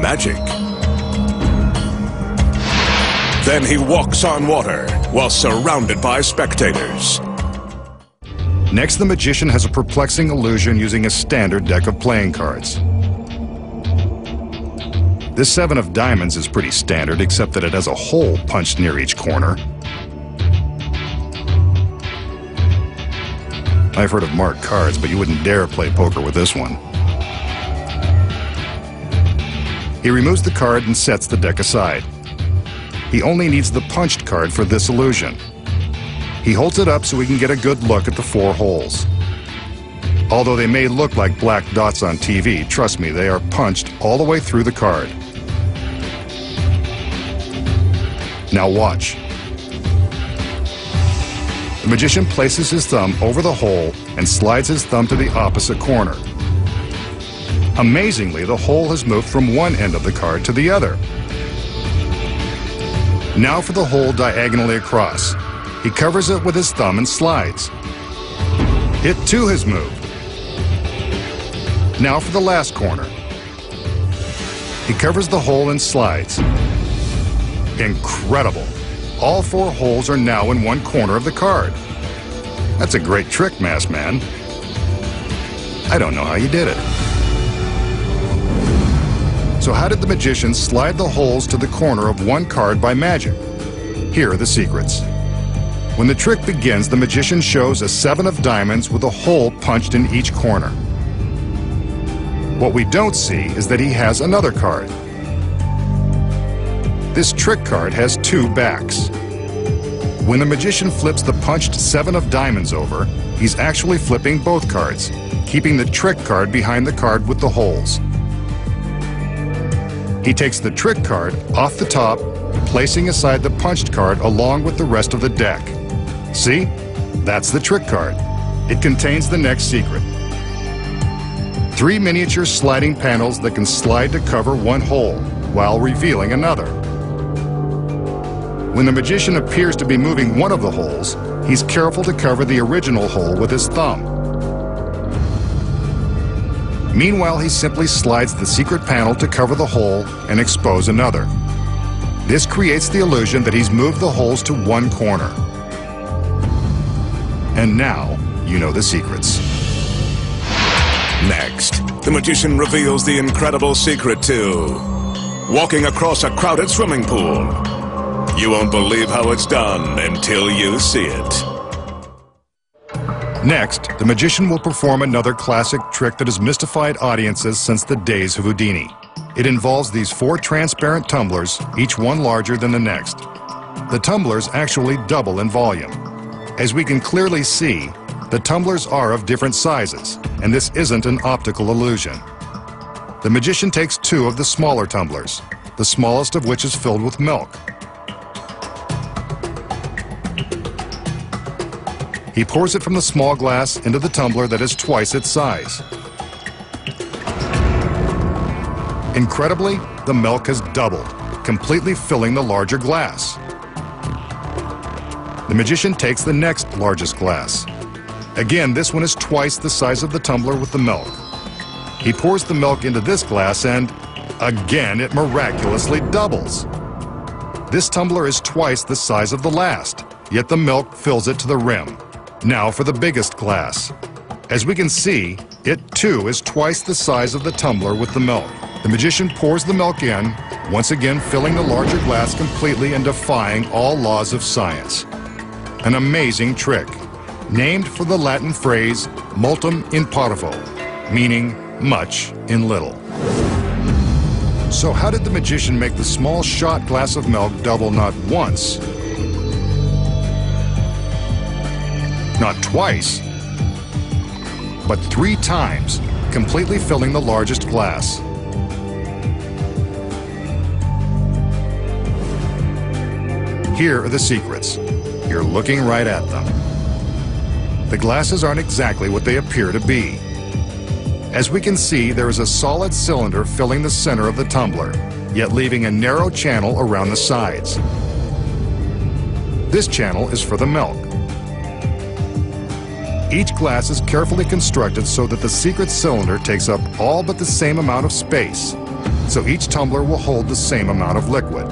magic. Then he walks on water while surrounded by spectators. Next, the magician has a perplexing illusion using a standard deck of playing cards. This 7 of diamonds is pretty standard, except that it has a hole punched near each corner. I've heard of marked cards, but you wouldn't dare play poker with this one. He removes the card and sets the deck aside. He only needs the punched card for this illusion. He holds it up so we can get a good look at the 4 holes. Although they may look like black dots on TV, trust me, they are punched all the way through the card. Now watch. The magician places his thumb over the hole and slides his thumb to the opposite corner. Amazingly, the hole has moved from one end of the card to the other. Now for the hole diagonally across. He covers it with his thumb and slides. It too has moved. Now for the last corner. He covers the hole and slides. Incredible! All 4 holes are now in one corner of the card. That's a great trick, masked man. I don't know how you did it. So how did the magician slide the holes to the corner of one card by magic? Here are the secrets. When the trick begins, the magician shows a 7 of diamonds with a hole punched in each corner. What we don't see is that he has another card. This trick card has 2 backs. When the magician flips the punched 7 of diamonds over, he's actually flipping both cards, keeping the trick card behind the card with the holes. He takes the trick card off the top, placing aside the punched card along with the rest of the deck. See? That's the trick card. It contains the next secret. 3 miniature sliding panels that can slide to cover one hole while revealing another. When the magician appears to be moving one of the holes, he's careful to cover the original hole with his thumb. Meanwhile, he simply slides the secret panel to cover the hole and expose another. This creates the illusion that he's moved the holes to one corner. And now, you know the secrets. Next, the magician reveals the incredible secret to walking across a crowded swimming pool. You won't believe how it's done until you see it. Next, the magician will perform another classic trick that has mystified audiences since the days of Houdini. It involves these 4 transparent tumblers, each one larger than the next. The tumblers actually double in volume. As we can clearly see, the tumblers are of different sizes, and this isn't an optical illusion. The magician takes 2 of the smaller tumblers, the smallest of which is filled with milk. He pours it from the small glass into the tumbler that is twice its size. Incredibly, the milk has doubled, completely filling the larger glass. The magician takes the next largest glass. Again, this one is twice the size of the tumbler with the milk. He pours the milk into this glass and, again, it miraculously doubles. This tumbler is twice the size of the last, yet the milk fills it to the rim. Now for the biggest glass. As we can see, it too is twice the size of the tumbler with the milk. The magician pours the milk in, once again filling the larger glass completely and defying all laws of science. An amazing trick, named for the Latin phrase multum in parvo, meaning much in little. So how did the magician make the small shot glass of milk double not once, not twice, but 3 times, completely filling the largest glass? Here are the secrets. You're looking right at them. The glasses aren't exactly what they appear to be. As we can see, there is a solid cylinder filling the center of the tumbler, yet leaving a narrow channel around the sides. This channel is for the milk. Each glass is carefully constructed so that the secret cylinder takes up all but the same amount of space, so each tumbler will hold the same amount of liquid.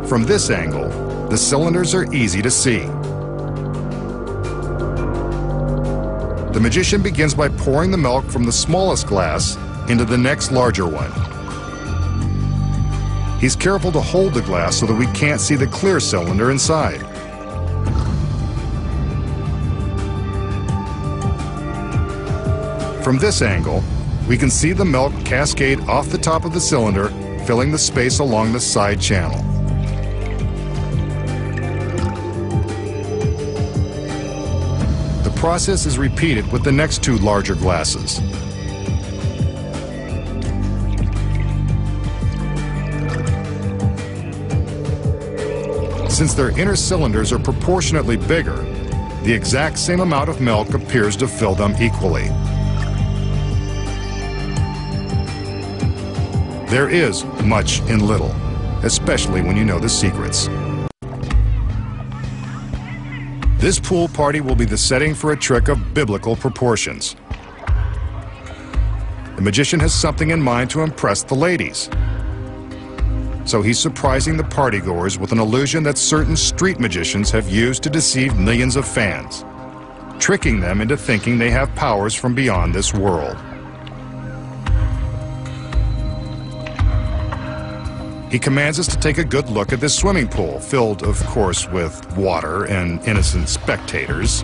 From this angle, the cylinders are easy to see. The magician begins by pouring the milk from the smallest glass into the next larger one. He's careful to hold the glass so that we can't see the clear cylinder inside. From this angle, we can see the milk cascade off the top of the cylinder, filling the space along the side channel. The process is repeated with the next two larger glasses. Since their inner cylinders are proportionately bigger, the exact same amount of milk appears to fill them equally. There is much in little, especially when you know the secrets. This pool party will be the setting for a trick of biblical proportions. The magician has something in mind to impress the ladies. So he's surprising the partygoers with an illusion that certain street magicians have used to deceive millions of fans, tricking them into thinking they have powers from beyond this world. He commands us to take a good look at this swimming pool, filled, of course, with water and innocent spectators.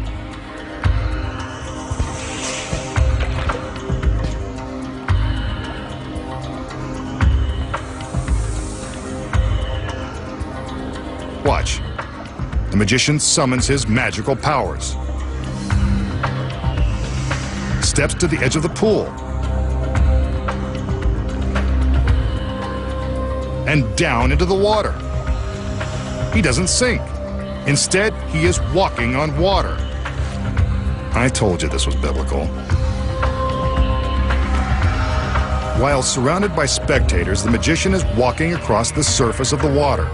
Watch. The magician summons his magical powers. Steps to the edge of the pool. And down into the water. He doesn't sink. Instead, he is walking on water. I told you this was biblical. While surrounded by spectators, the magician is walking across the surface of the water.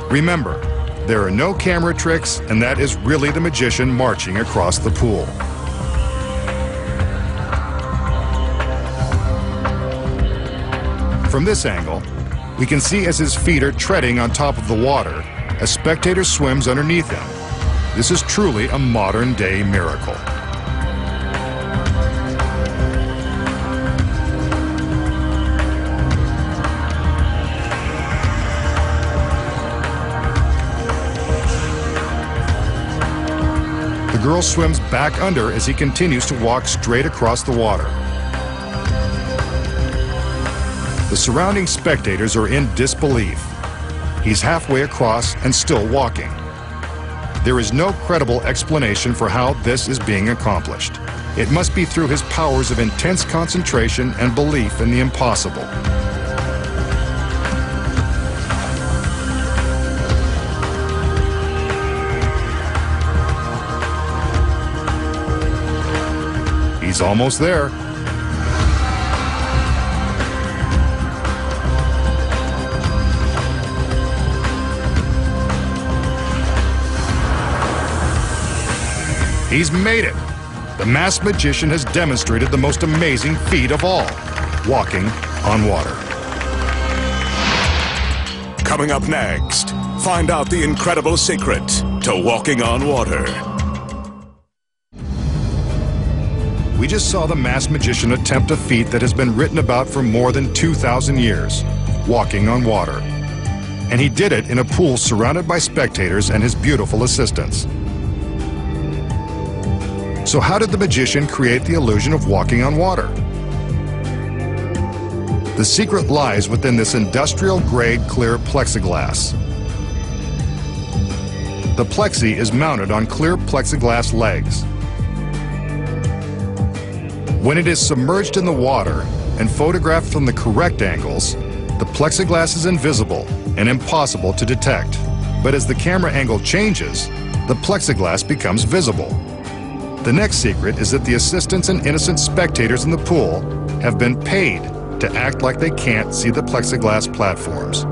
Remember, there are no camera tricks, and that is really the magician marching across the pool. From this angle, we can see as his feet are treading on top of the water, a spectator swims underneath him. This is truly a modern-day miracle. The girl swims back under as he continues to walk straight across the water. The surrounding spectators are in disbelief. He's halfway across and still walking. There is no credible explanation for how this is being accomplished. It must be through his powers of intense concentration and belief in the impossible. He's almost there. He's made it. The masked magician has demonstrated the most amazing feat of all, walking on water. Coming up next, find out the incredible secret to walking on water. We just saw the masked magician attempt a feat that has been written about for more than 2,000 years, walking on water. And he did it in a pool surrounded by spectators and his beautiful assistants. So how did the magician create the illusion of walking on water? The secret lies within this industrial-grade clear plexiglass. The plexi is mounted on clear plexiglass legs. When it is submerged in the water and photographed from the correct angles, the plexiglass is invisible and impossible to detect. But as the camera angle changes, the plexiglass becomes visible. The next secret is that the assistants and innocent spectators in the pool have been paid to act like they can't see the plexiglass platforms.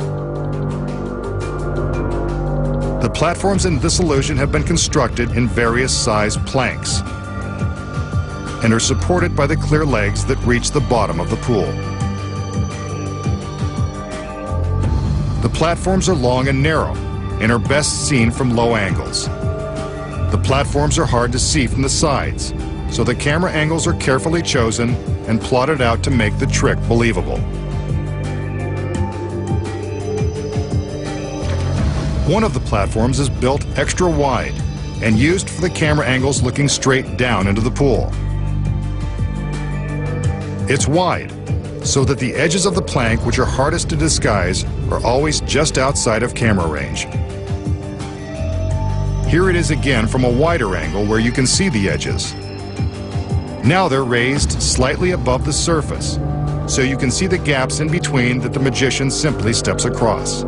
The platforms in this illusion have been constructed in various size planks and are supported by the clear legs that reach the bottom of the pool. The platforms are long and narrow and are best seen from low angles. The platforms are hard to see from the sides, so the camera angles are carefully chosen and plotted out to make the trick believable. One of the platforms is built extra wide and used for the camera angles looking straight down into the pool. It's wide, so that the edges of the plank, which are hardest to disguise, are always just outside of camera range. Here it is again from a wider angle where you can see the edges. Now they're raised slightly above the surface, so you can see the gaps in between that the magician simply steps across.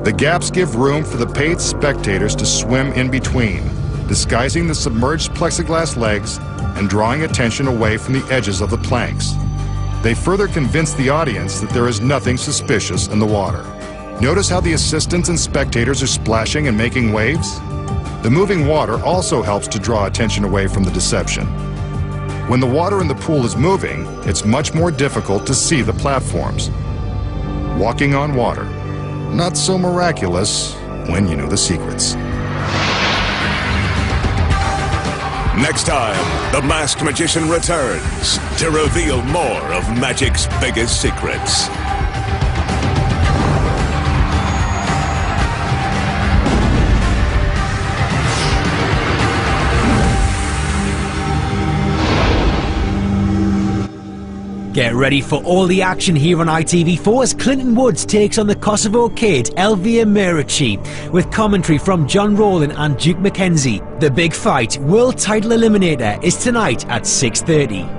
The gaps give room for the paid spectators to swim in between, disguising the submerged plexiglass legs and drawing attention away from the edges of the planks. They further convince the audience that there is nothing suspicious in the water. Notice how the assistants and spectators are splashing and making waves? The moving water also helps to draw attention away from the deception. When the water in the pool is moving, it's much more difficult to see the platforms. Walking on water. Not so miraculous when you know the secrets. Next time, the masked magician returns to reveal more of magic's biggest secrets. Get ready for all the action here on ITV4 as Clinton Woods takes on the Kosovo Kid Elvia Merici with commentary from John Rowland and Duke McKenzie. The big fight, World Title Eliminator, is tonight at 6:30.